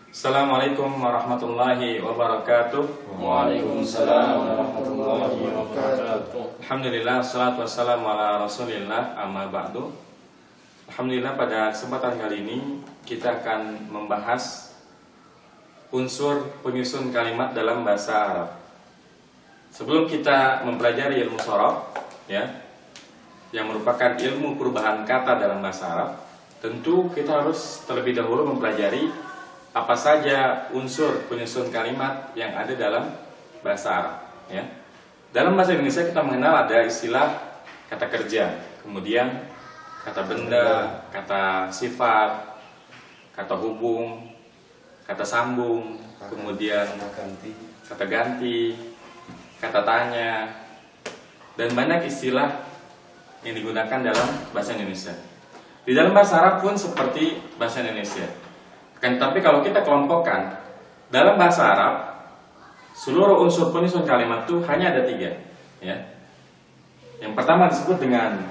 Assalamualaikum warahmatullahi wabarakatuh. Waalaikumsalam warahmatullahi wabarakatuh. Alhamdulillah, salatu wassalamu ala rasulillah, amma ba'du. Alhamdulillah, pada kesempatan kali ini kita akan membahas unsur penyusun kalimat dalam bahasa Arab. Sebelum kita mempelajari ilmu shorof, yang merupakan ilmu perubahan kata dalam bahasa Arab, tentu kita harus terlebih dahulu mempelajari apa saja unsur penyusun kalimat yang ada dalam bahasa Arab. Dalam bahasa Indonesia kita mengenal ada istilah kata kerja, kemudian kata benda, kata sifat, kata hubung, kata sambung, kemudian kata ganti, kata tanya, dan banyak istilah yang digunakan dalam bahasa Indonesia. Di dalam bahasa Arab pun seperti bahasa Indonesia. Tapi kalau kita kelompokkan dalam bahasa Arab, seluruh unsur penyusun kalimat itu hanya ada 3. Yang pertama disebut dengan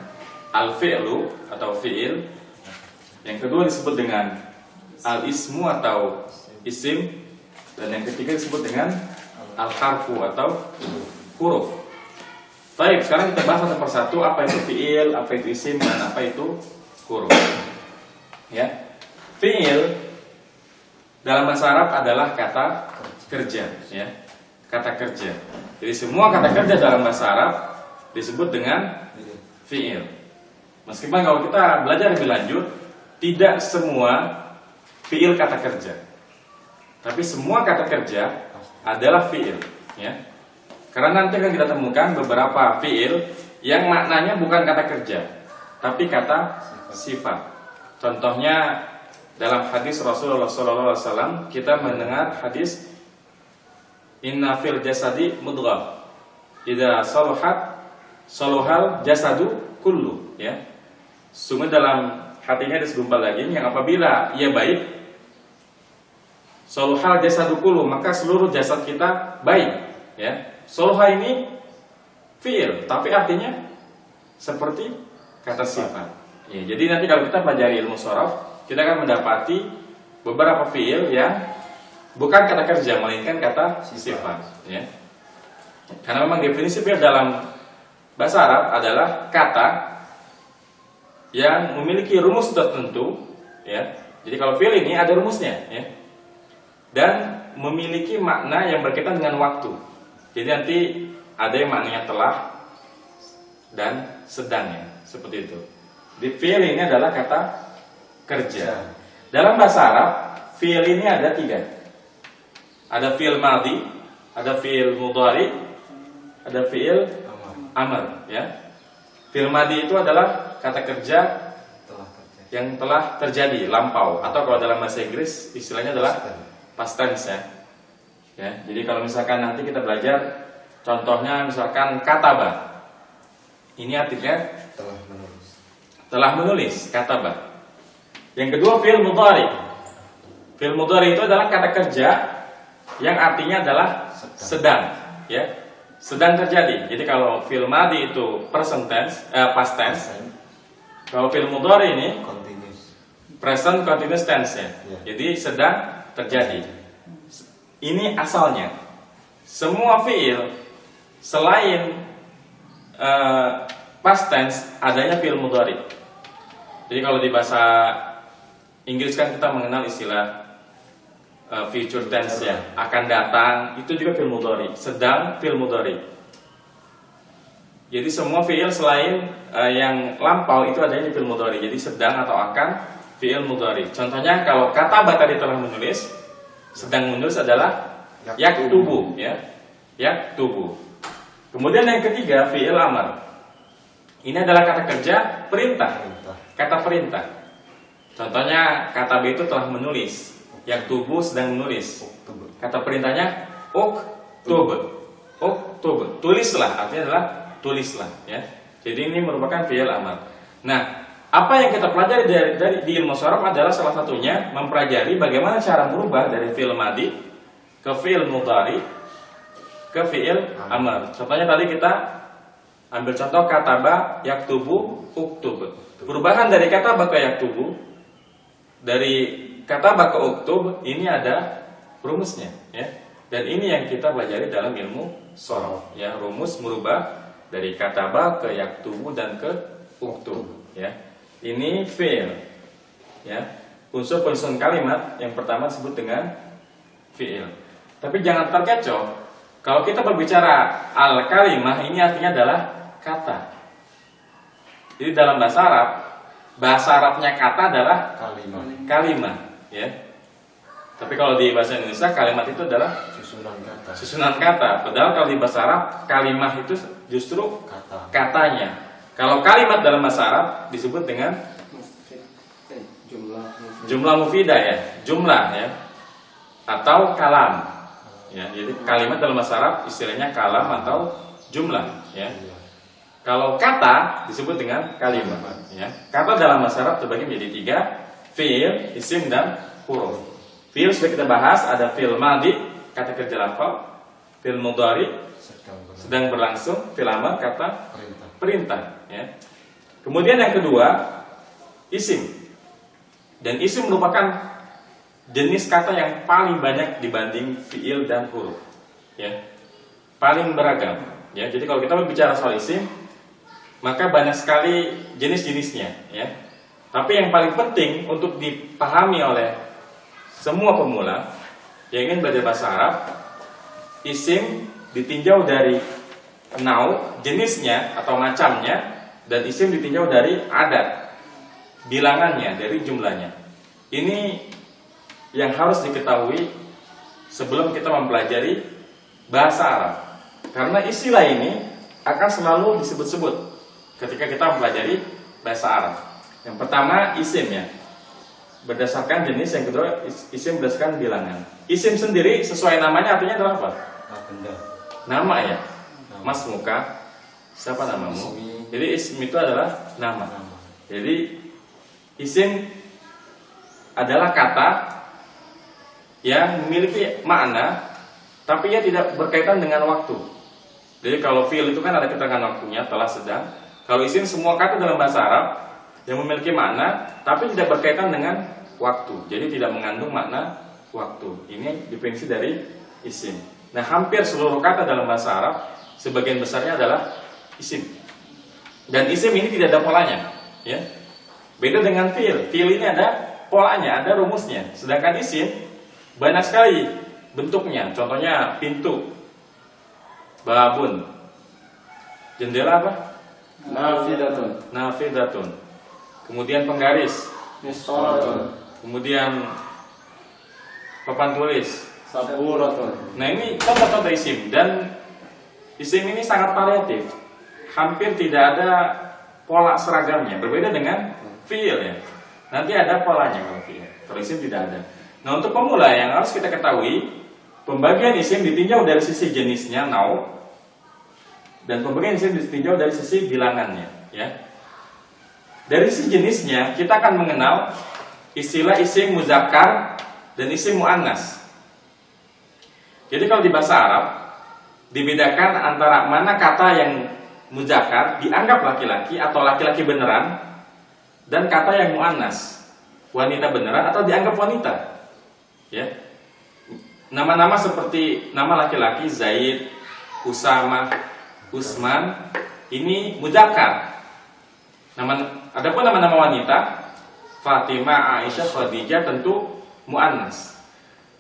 al-fi'lu atau fi'il. Yang kedua disebut dengan al-ismu atau isim. Dan yang ketiga disebut dengan al-harfu atau huruf. Baik, sekarang kita bahas satu persatu apa itu fi'il, apa itu isim, dan apa itu huruf. Fi'il dalam bahasa Arab adalah kata kerja, kata kerja. Jadi semua kata kerja dalam bahasa Arab disebut dengan fi'il. Meskipun kalau kita belajar lebih lanjut, tidak semua fi'il kata kerja, tapi semua kata kerja adalah fi'il. Karena nanti akan kita temukan beberapa fi'il yang maknanya bukan kata kerja, tapi kata sifat. Contohnya dalam hadis Rasulullah SAW kita mendengar hadis Inna fil jasadi mudghah idza salahat salahal jasadu kullu. Sungguh dalam hatinya ada segumpal daging yang apabila ia baik, salahal jasadu kullu, maka seluruh jasad kita baik. Salaha ini fi'il, tapi artinya seperti kata sifat. Jadi nanti kalau kita pelajari ilmu shorof, kita akan mendapati beberapa fi'il yang bukan kata kerja, melainkan kata sifat. Karena memang definisi fi'il dalam bahasa Arab adalah kata yang memiliki rumus tertentu. Jadi kalau fi'il ini ada rumusnya, dan memiliki makna yang berkaitan dengan waktu. Jadi nanti ada yang maknanya telah dan sedang, seperti itu. Di fi'il ini adalah kata kerja. Dalam bahasa Arab, fi'il ini ada 3. Ada fi'il madhi, ada fi'il mudhari, ada fi'il amr. Fi'il madhi itu adalah kata kerja yang telah terjadi, lampau, atau kalau dalam bahasa Inggris istilahnya adalah past tense. Jadi kalau misalkan nanti kita belajar, contohnya misalkan kataba, ini artinya telah menulis, kataba. Yang kedua fi'il mudhari. Fi'il mudhari itu adalah kata kerja yang artinya adalah sedang, sedang terjadi. Jadi kalau fi'il madhi itu present tense, past tense. Kalau fi'il mudhari ini present continuous tense, jadi sedang terjadi. Ini asalnya. Semua fi'il selain past tense adanya fi'il mudhari. Jadi kalau di bahasa Inggris kan kita mengenal istilah future tense, akan datang, itu juga fi'il mudhari, sedang fi'il mudhari. Jadi semua fi'il selain yang lampau itu adanya fi'il mudhari. Jadi sedang atau akan fi'il mudhari. Contohnya kalau kataba tadi telah menulis, sedang menulis adalah yaktubu, yaktubu. Kemudian yang ketiga fi'il amr. Ini adalah kata kerja perintah, kata perintah. Contohnya kata B itu telah menulis, yaktubu sedang menulis. Kata perintahnya uktub, uktub, tulislah, artinya adalah tulislah. Jadi ini merupakan fi'il amr. Nah, apa yang kita pelajari dari di ilmu shorof adalah salah satunya mempelajari bagaimana cara merubah dari fi'il madhi ke fi'il mudhari ke fi'il amr. Contohnya tadi kita ambil contoh kataba yaktubu uktub. Perubahan dari kataba ke yaktubu, dari kataba ke uktub ini ada rumusnya, ya. Dan ini yang kita pelajari dalam ilmu shorof, ya, rumus merubah dari kataba ke yaktubu dan ke uktub, ya. Ini fi'il, ya. Unsur penyusun kalimat yang pertama disebut dengan fi'il. Tapi jangan terkecoh. Kalau kita berbicara al kalimah, ini artinya adalah kata. Jadi dalam bahasa Arabnya kata adalah kalimat, ya. Tapi kalau di bahasa Indonesia kalimat itu adalah susunan kata. Padahal kalau di bahasa Arab kalimah itu justru katanya. Kalau kalimat dalam bahasa Arab disebut dengan jumlah mufidah, ya, jumlah, ya, atau kalam, ya. Jadi kalimat dalam bahasa Arab istilahnya kalam atau jumlah, ya. Kalau kata disebut dengan kalimat, ya. Kata dalam bahasa Arab terbagi menjadi 3, fi'il, isim, dan huruf. Fi'il sudah kita bahas, ada fi'il madhi, kata kerja lafal, fi'il mudhari, sedang berlangsung, fi'il amar, kata perintah, ya. Kemudian yang kedua, isim. Dan isim merupakan jenis kata yang paling banyak dibanding fi'il dan huruf, ya. Paling beragam, ya. Jadi kalau kita berbicara soal isim, maka banyak sekali jenis-jenisnya, ya. Tapi yang paling penting untuk dipahami oleh semua pemula yang ingin belajar bahasa Arab, isim ditinjau dari nau, jenisnya atau macamnya, dan isim ditinjau dari adat, bilangannya, dari jumlahnya. Ini yang harus diketahui sebelum kita mempelajari bahasa Arab. Karena istilah ini akan selalu disebut-sebut ketika kita mempelajari bahasa Arab. Yang pertama isim, ya, berdasarkan jenis. Yang kedua isim berdasarkan bilangan. Isim sendiri sesuai namanya artinya adalah apa? Nama, ya. Mas muka, siapa namamu? Jadi isim itu adalah nama. Jadi isim adalah kata yang memiliki makna, tapi ia tidak berkaitan dengan waktu. Jadi kalau fi'il itu kan ada keterangan waktunya, telah, sedang. Kalau isim semua kata dalam bahasa Arab yang memiliki makna, tapi tidak berkaitan dengan waktu. Jadi tidak mengandung makna waktu. Ini definisi dari isim. Nah, hampir seluruh kata dalam bahasa Arab sebagian besarnya adalah isim. Dan isim ini tidak ada polanya, ya. Beda dengan fi'il. Fi'il ini ada polanya, ada rumusnya. Sedangkan isim banyak sekali bentuknya. Contohnya pintu, babun, jendela apa? Nafidatun. Kemudian penggaris, kemudian papan tulis, Nah, ini contoh-contoh isim. Dan isim ini sangat variatif, hampir tidak ada pola seragamnya. Berbeda dengan fi'il, ya. Nanti ada polanya kalau fi'il. Kalau isim tidak ada. Nah, untuk pemula yang harus kita ketahui, pembagian isim ditinjau dari sisi jenisnya nau, dan pembagian isim ditinjau dari sisi bilangannya, ya. Dari sisi jenisnya kita akan mengenal istilah isim muzakkar dan isim muannas. Jadi kalau di bahasa Arab dibedakan antara mana kata yang muzakkar dianggap laki-laki atau laki-laki beneran, dan kata yang muannas, wanita beneran atau dianggap wanita, ya. Nama-nama seperti nama laki-laki Zaid, Usama, Usman, ini muzakkar. Adapun nama-nama wanita Fatimah, Aisyah, Khadijah tentu muannas.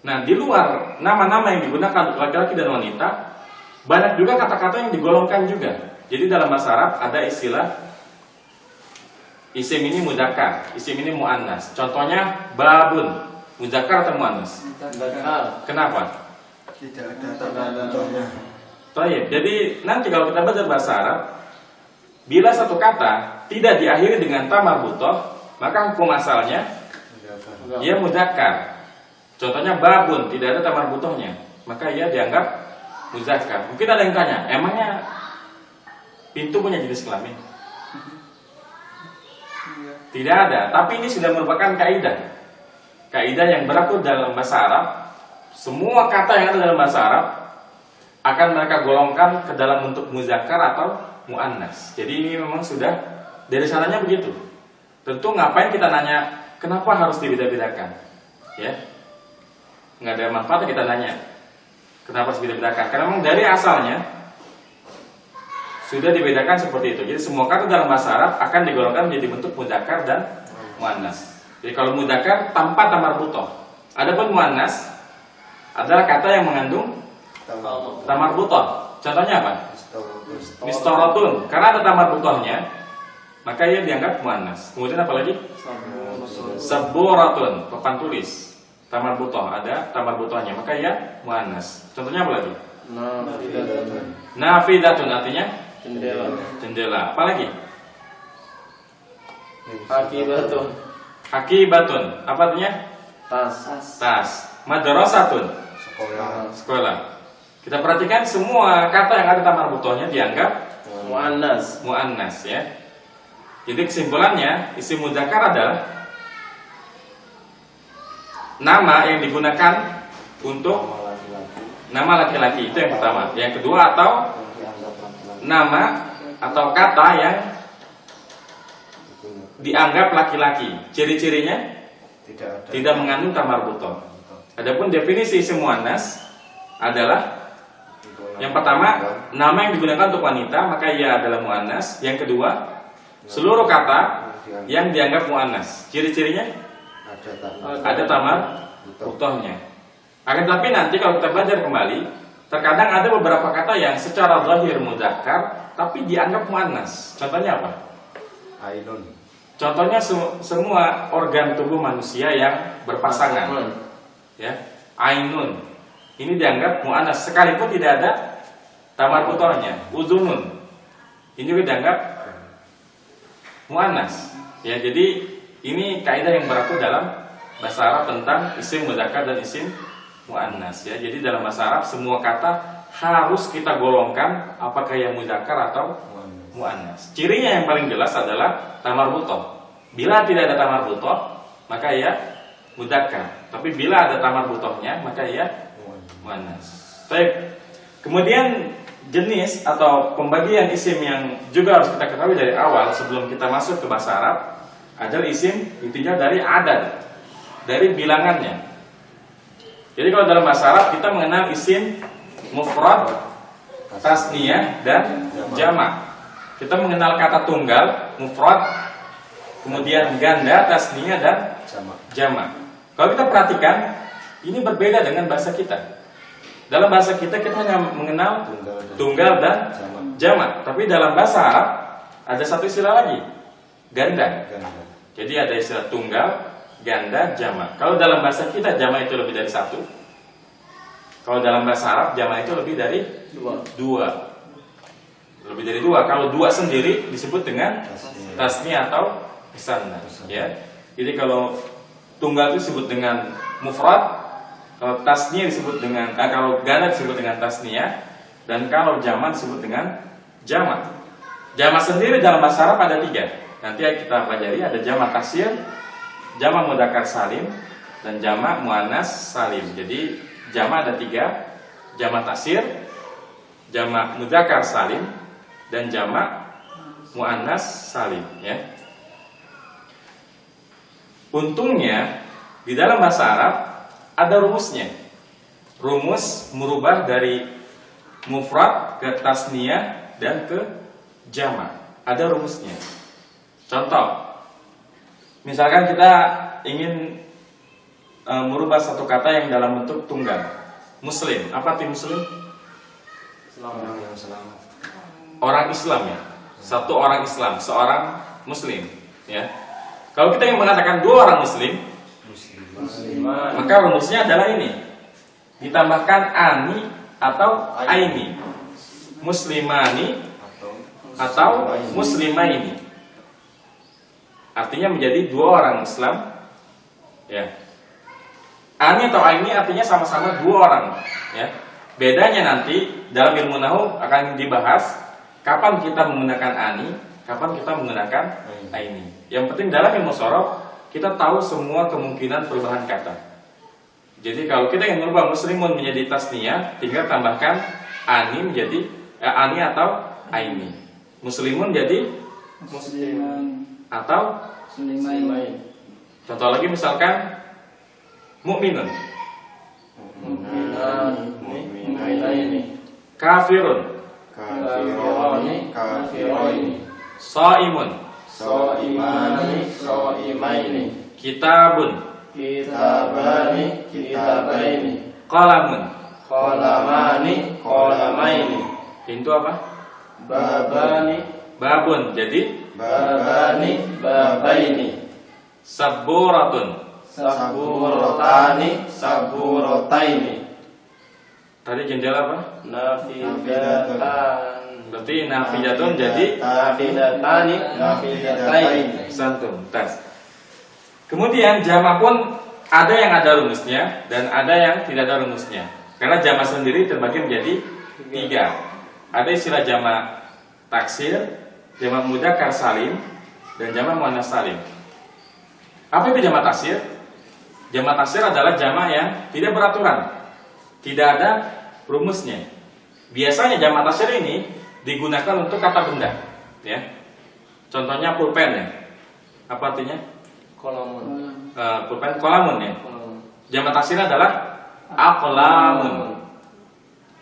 Nah, di luar nama-nama yang digunakan untuk laki-laki dan wanita, banyak juga kata-kata yang digolongkan juga. Jadi dalam bahasa Arab ada istilah isim ini muzakkar, isim ini muannas. Contohnya babun, muzakkar atau muannas? Kenapa? Tidak ada contohnya. Baik, jadi nanti kalau kita belajar bahasa Arab, bila satu kata tidak diakhiri dengan ta marbuthah, maka hukum asalnya ia muzakkar. Contohnya babun, tidak ada ta marbuthahnya, maka ia dianggap muzakkar. Mungkin ada yang tanya, emangnya pintu punya jenis kelamin? Tidak ada, tapi ini sudah merupakan kaidah. Kaidah yang berlaku dalam bahasa Arab. Semua kata yang ada dalam bahasa Arab akan mereka golongkan ke dalam bentuk muzakkar atau muannas. Jadi ini memang sudah dari sananya begitu. Tentu ngapain kita nanya kenapa harus dibeda-bedakan? Ya, nggak ada manfaatnya kita nanya kenapa harus dibedakan. Karena memang dari asalnya sudah dibedakan seperti itu. Jadi semua kata dalam bahasa Arab akan digolongkan menjadi bentuk mudzakkar dan muannas. Jadi kalau mudzakkar tanpa tamar butoh. Adapun muannas adalah kata yang mengandung tamar butoh. Contohnya apa? Mistoratun. Karena ada tamar butohnya, maka ia dianggap muannas. Kemudian apa lagi? Saburatun, papan tulis. Tamar butoh, ada tamar butohnya, maka ia muannas. Contohnya apa lagi? Nafidatun, artinya jendela. Apa lagi? Hakibatun, apa artinya? Tas. Madrasatun, sekolah. Kita perhatikan semua kata yang ada tamar butohnya dianggap muannas ya. Jadi kesimpulannya isim mudzakkar adalah nama yang digunakan untuk nama laki-laki, itu yang pertama. Yang kedua, atau nama atau kata yang dianggap laki-laki. Ciri-cirinya tidak mengandung tamar butoh. Adapun definisi isim muannas adalah yang pertama, nama yang digunakan untuk wanita, maka ia adalah muannas. Yang kedua, seluruh kata yang dianggap muannas. Ciri-cirinya ada tamar butohnya. Akan tetapi nanti kalau kita belajar kembali, terkadang ada beberapa kata yang secara zahir mudzakkar tapi dianggap muannas. Contohnya apa? Ainun. Contohnya semua organ tubuh manusia yang berpasangan. Ya, ainun. Ini dianggap muannas sekalipun tidak ada tamar butohnya. Udunun. Ini juga dianggap muannas. Ya, jadi ini kaidah yang berlaku dalam bahasa Arab tentang isim mudzakkar dan isim muannas ya. Jadi dalam bahasa Arab semua kata harus kita golongkan apakah yang mudzakkar atau muannas. Cirinya yang paling jelas adalah tamar butoh. Bila tidak ada tamar butoh, maka ia mudzakkar. Tapi bila ada tamar butohnya, maka ia muannas. Baik. Kemudian jenis atau pembagian isim yang juga harus kita ketahui dari awal sebelum kita masuk ke bahasa Arab adalah isim intinya dari adad, dari bilangannya. Jadi kalau dalam bahasa Arab kita mengenal isim mufrad, tasniyah dan jamak. Kita mengenal kata tunggal, mufrad, kemudian ganda, tasniyah dan jamak. Kalau kita perhatikan, ini berbeda dengan bahasa kita. Dalam bahasa kita hanya mengenal tunggal dan jamak. Tapi dalam bahasa Arab ada satu istilah lagi, ganda. Jadi ada istilah tunggal, ganda, jamak. Kalau dalam bahasa kita jamak itu lebih dari satu. Kalau dalam bahasa Arab jamak itu lebih dari dua. Lebih dari dua. Kalau dua sendiri disebut dengan tasniyah atau musanna. Ya. Jadi kalau tunggal itu disebut dengan mufrad. Kalau tasniyah disebut dengan kalau ganda disebut dengan tasniyah, dan kalau jamak disebut dengan jamak. Jamak sendiri dalam bahasa Arab ada 3. Nanti kita pelajari, ada jamak taksir, jamak mudzakkar salim, dan jamak muannas salim. Jadi jamak ada 3, jamak taksir, jamak mudzakkar salim, dan jamak muannas salim. Ya. Untungnya di dalam bahasa Arab ada rumusnya. Rumus merubah dari mufrad ke tasniyah dan ke jamak. Ada rumusnya. Contoh, misalkan kita ingin merubah satu kata yang dalam bentuk tunggal. Muslim, apa arti muslim? Orang Islam ya. Satu orang Islam, seorang muslim ya. Kalau kita ingin mengatakan 2 orang muslim, maka rumusnya adalah ini. Ditambahkan ani atau aini. Muslimani atau muslimaini. Artinya menjadi 2 orang Islam. Ya. Ani atau aini artinya sama-sama 2 orang, ya. Bedanya nanti dalam ilmu nahwu akan dibahas kapan kita menggunakan ani, kapan kita menggunakan aini. Yang penting dalam ilmu sorof kita tahu semua kemungkinan perubahan kata. Jadi kalau kita ingin merubah muslimun menjadi tasniyah, tinggal tambahkan ani menjadi ani atau aini. Muslimun jadi musliman atau muslimain. Contoh lagi misalkan Mu'minun. Mu'minaini. Kafirun. Kafirani. Kafiraini. Shaimun. Shaimani. Shaimaini. Kitabun. Kitabani. Kitabaini. Qalamun. Qalamani. Qalamaini. Pintu apa? Babani. Babun. Jadi Babani. Babaini. Saburatun. Saburotani. Saburotaini. Tadi jendela apa? Nafidatan. Berarti nafijatun jadi Nafidatani. Nafidataini. santum. Tas. Kemudian jama pun ada yang ada rumusnya dan ada yang tidak ada rumusnya. Karena jama sendiri terbagi menjadi 3. Ada istilah jama taksir, jama mudzakkar salim, dan jama muannats salim. Apa itu jama taksir? Jama taksir adalah jama yang tidak beraturan, tidak ada rumusnya. Biasanya jama taksir ini digunakan untuk kata benda, ya. Contohnya pulpen ya. Apa artinya? Kolamun. Pulpen kolamun ya. Jama taksir adalah aqlamun.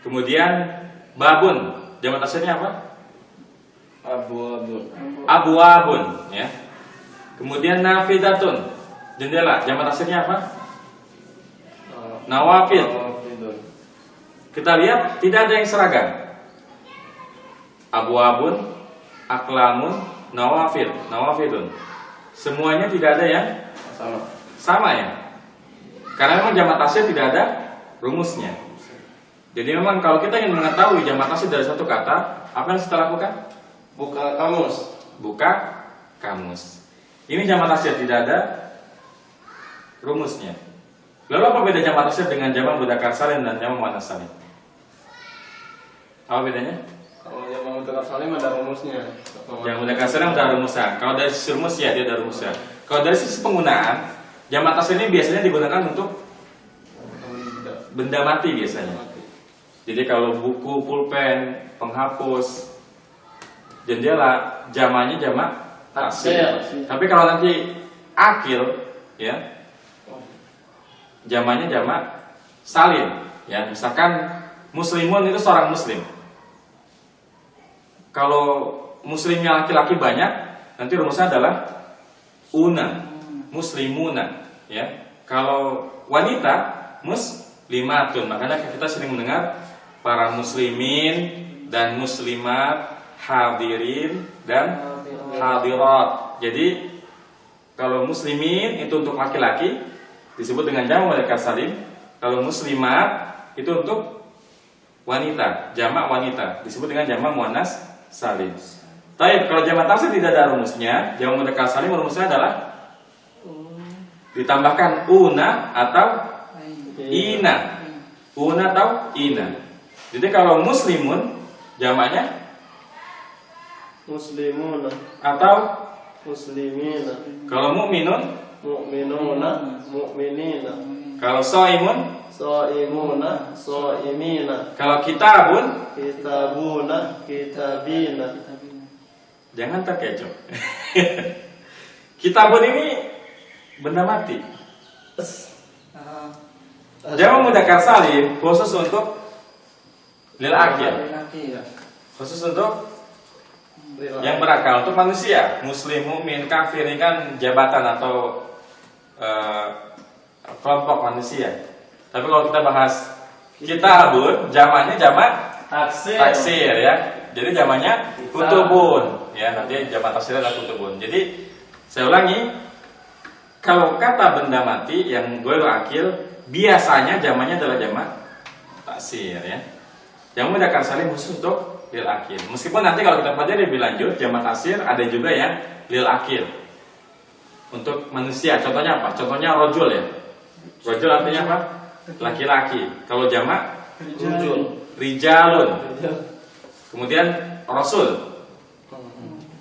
Kemudian babun, jama taksirnya apa? Abu-abun. Abwabun ya. Kemudian nafidatun, jendela, jama taksirnya apa? Nawafid. Nawafidun. Kita lihat tidak ada yang seragam. Abwabun, aqlamun, nawafid, nawafidun. Semuanya tidak ada yang sama ya. Karena memang jama taksir tidak ada rumusnya. Jadi memang kalau kita ingin mengetahui jama taksir dari satu kata, apa yang kita lakukan? Buka kamus. Buka kamus. Ini jama taksir tidak ada rumusnya. Lalu apa beda jama taksir dengan jama mudzakkar salim dan jama muannats salim? Apa bedanya? Kalau yang mudzakkar salim ada rumusnya. Yang mudzakkar salim ada rumusnya. Kalau dari sisi rumus ya dia ada rumusnya. Kalau dari sisi penggunaan, jama taksir ini biasanya digunakan untuk benda mati biasanya. Jadi kalau buku, pulpen, penghapus, jendela, jamanya jama taksir. Tapi kalau nanti akil, ya, jamanya jama salim. Ya, misalkan muslimun itu seorang muslim. Kalau muslimnya laki-laki banyak, nanti rumusnya adalah una, muslimuna. Ya, kalau wanita muslimatun. Makanya kita sering mendengar para muslimin dan muslimat, hadirin dan hadirat. Jadi kalau muslimin itu untuk laki-laki disebut dengan jamak mudzakkar salim. Kalau muslimat itu untuk wanita, jamak wanita disebut dengan jamak muannats salim. Taib, kalau jamak taksir tidak ada rumusnya, jamak mudzakkar salim rumusnya adalah ditambahkan una atau ina. Una atau ina. Jadi kalau muslimun jamaknya Muslimuna. atau Muslimina. kalau mukminun, Mu'minuna. Mu'minina. kalau shaimun, Shaimuna. Shaimina. kalau kitabun, Kitabuna. Kitabina. jangan terkecoh. Kitabun ini benda mati. Jamak mudzakkar salim khusus untuk lil akil, khusus untuk yang berakal, untuk manusia, muslim, mukmin, kafir ini kan jabatan atau kelompok manusia. Tapi kalau kita bahas kitabun, jamaknya jamak taksir ya. Jadi jamaknya kutubun ya. Nanti jamak taksir adalah kutubun. Jadi saya ulangi, kalau kata benda mati yang ghairu akil biasanya jamaknya adalah jamak taksir ya. Jamak mudzakkar salim khusus untuk lil akil. Meskipun nanti kalau kita pelajari lebih lanjut jamak taksir ada juga yang lil akil. Untuk manusia, contohnya apa? Contohnya rojul ya. Rojul artinya apa? Laki-laki. Kalau jamak rijalun. Kemudian rasul.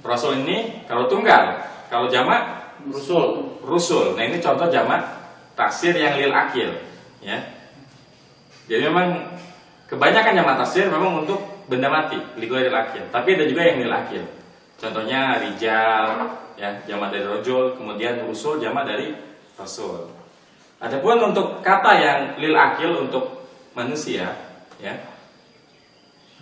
Rasul ini kalau tunggal. Kalau jamak rusul. Nah ini contoh jamak taksir yang lil akil ya. Jadi memang kebanyakan jamak taksir memang untuk benda mati, lighairil akil. Tapi ada juga yang lil akil. Contohnya rijal ya, jamak dari rojul, kemudian rusul jamak dari rasul. Adapun untuk kata yang lil akil untuk manusia, ya,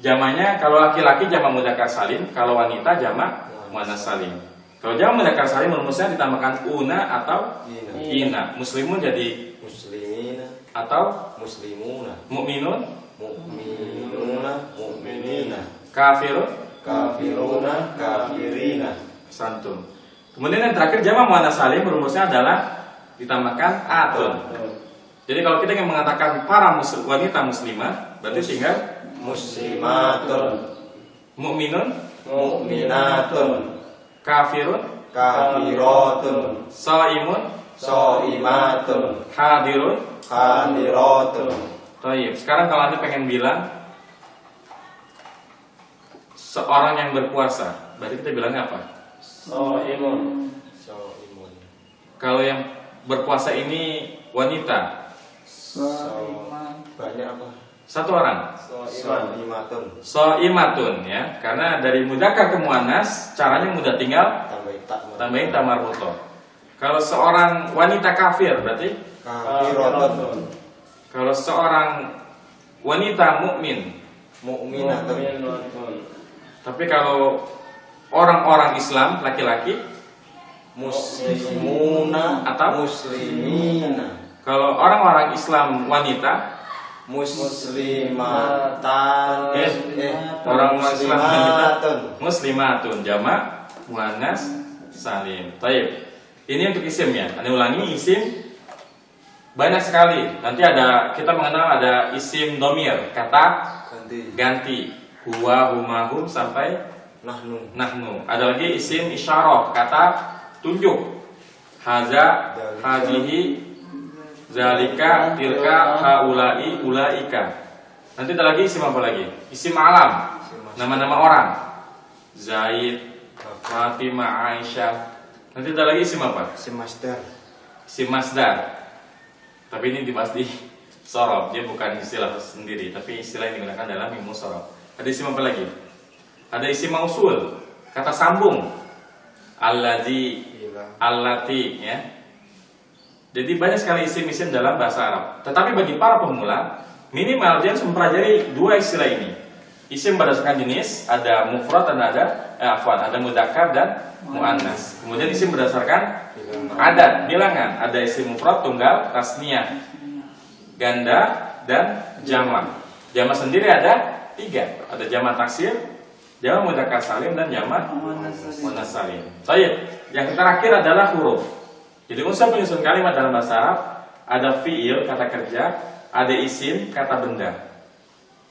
jamaknya kalau laki-laki jamak mudzakkar salim, kalau wanita jamak muannats salim. Kalau jamak mudzakkar salim rumusnya ditambahkan una atau ina. Muslimun jadi muslimina atau muslimuna, mukminun, mu'minuna mu'minina, kafirun, kafiruna kafirina. santun. Kemudian yang terakhir jamak muannats salim rumusnya adalah ditambahkan atun. Jadi kalau kita ingin mengatakan para wanita muslimah, berarti tinggal Muslimatun mukminun, mu'minatun, kafirun, kafiratun, shaimun, shaimatun, hadirun. hadiratun. Baik, sekarang kalau Anda pengen bilang seorang yang berpuasa, berarti kita bilangnya apa? Shaimun. Shaimun. Kalau yang berpuasa ini wanita, Banyak apa? satu orang. Shaimatun. Shaimatun, ya, karena dari mudzakkar ke muannats caranya mudah, tinggal tambahin ta marbutoh. Kalau seorang wanita kafir berarti, Kafiratun. kalau seorang wanita mukmin. Mu'minatun. Tapi kalau orang-orang Islam laki-laki, Muslimuna Atau? muslimina, kalau orang-orang Islam wanita, muslimatan, orang Islam wanita muslimatun. muslimatun, jamak muannats salim. Baik. Ini untuk isimnya. Anda ulangi, isim banyak sekali. Nanti kita mengenal ada isim domir, kata ganti, huwa, huma, hum sampai Nahnu. nahnu. Ada lagi isim isyarah, kata tunjuk, haza, hazihi, zalika, tilka, haulai, ulaika. Nanti ada lagi isim apa lagi? Isim alam, nama-nama orang, Zaid, Fatimah, Aisyah. Nanti ada lagi isim apa? Semasdar. Isim masdar. Tapi ini dibahas di sorob, dia bukan istilah sendiri, tapi istilah yang digunakan dalam ilmu sorob. Ada isim apa lagi? Ada isim mausul, kata sambung, alladzi, allati, ya. Jadi banyak sekali isim-isim dalam bahasa Arab. Tetapi bagi para pemula, minimal dia harus mempelajari dua istilah ini. Isim berdasarkan jenis, ada mufrad dan ada mudzakkar dan muannats. Kemudian isim berdasarkan adat, bilangan, ada isim mufrad, tunggal, tasniyah, ganda dan jamak. Jamak sendiri ada 3, ada jamak taksir, jamak mudzakkar salim dan jamak muannats salim. Baik, yang terakhir adalah huruf. Jadi unsur penyusun kalimat dalam bahasa Arab ada fiil, kata kerja, ada isim, kata benda.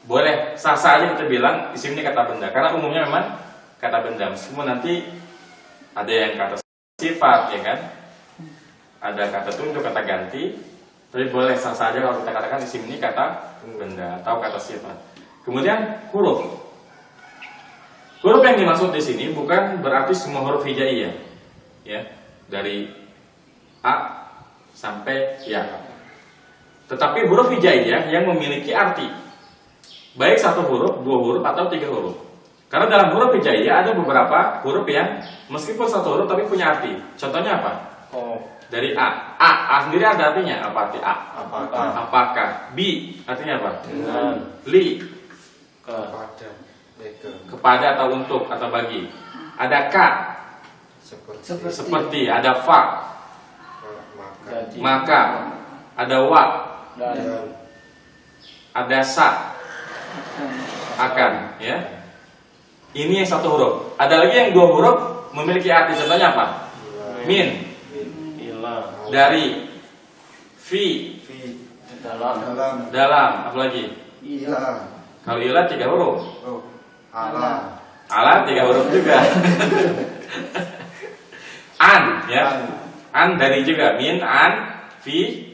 Boleh sah-sah aja kita bilang isim ini kata benda, karena umumnya memang kata benda. Meskipun nanti ada yang kata sifat, ya kan? Ada kata tunjuk, kata ganti. Tapi boleh sah-sah aja kalau kita katakan isim ini kata benda atau kata sifat. Kemudian huruf. Huruf yang dimaksud di sini bukan berarti semua huruf hijaiyah, ya, dari A sampai Ya. Tetapi huruf hijaiyah yang memiliki arti, baik satu huruf, 2 huruf, atau 3 huruf. Karena dalam huruf hijaiyah ada beberapa huruf yang meskipun satu huruf tapi punya arti. Contohnya apa? Dari A. A sendiri ada artinya. Apa arti A? Apakah. B artinya apa? Dengan. Li, Kepada. kepada atau untuk atau bagi. Ada K, seperti. Ada Fa, maka. Ada Wa, Dan ada Sa, akan, ya. Ini yang satu huruf. Ada lagi yang 2 huruf memiliki arti. Contohnya apa? Min, Ilah. dari, fi, dalam, apa lagi? Ila. Kalau ilah 3 huruf. Ala. Ala 3 huruf juga. An, ya. An dari juga. Min, an, fi.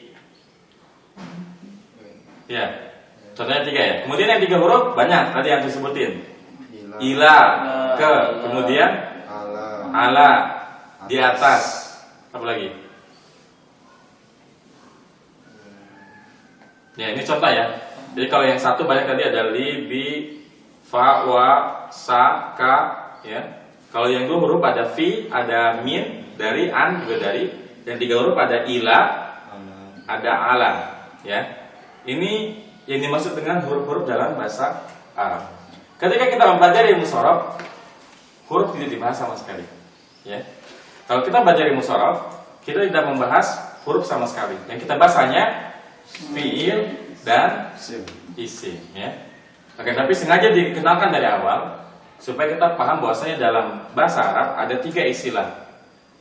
Ya. Contohnya 3 ya. Kemudian yang 3 huruf banyak tadi yang disebutin. Ila, ke, kemudian ala, di atas. Apa lagi? Ya, ini contoh ya. Jadi kalau yang satu banyak tadi ada li, bi, fa, wa, sa, ka, ya. Kalau yang 2 huruf ada fi, ada min, dari, an juga dari. Yang 3 huruf ada ila, ada ala, ya. Ini yang dimaksud dengan huruf-huruf dalam bahasa Arab. Ketika kita mempelajari ilmu shorof, huruf tidak dibahas sama sekali, ya. Kalau kita belajar ilmu shorof, kita tidak membahas huruf sama sekali. Yang kita bahas hanya fiil dan isim, ya. Oke, tapi sengaja dikenalkan dari awal supaya kita paham bahwasanya dalam bahasa Arab ada 3 istilah.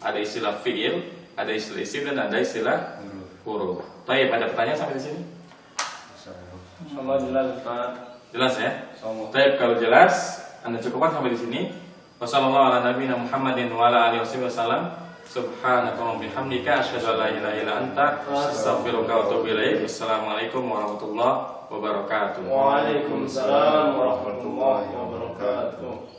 Ada istilah fiil, ada istilah isim, dan ada istilah huruf. Baik, ada pertanyaan sampai di sini? Sama jelas Ustaz. Jelas ya? Sama. Baik, kalau jelas, Anda cukupkan sampai di sini. Wassalamualaikum warahmatullahi wabarakatuh. Subhanakallahumma bihamdika asyhadu an la ilaha illa anta astaghfiruka wa atubu ilaik. Wassalamualaikum warahmatullahi wabarakatuh. Waalaikumsalam warahmatullahi wabarakatuh.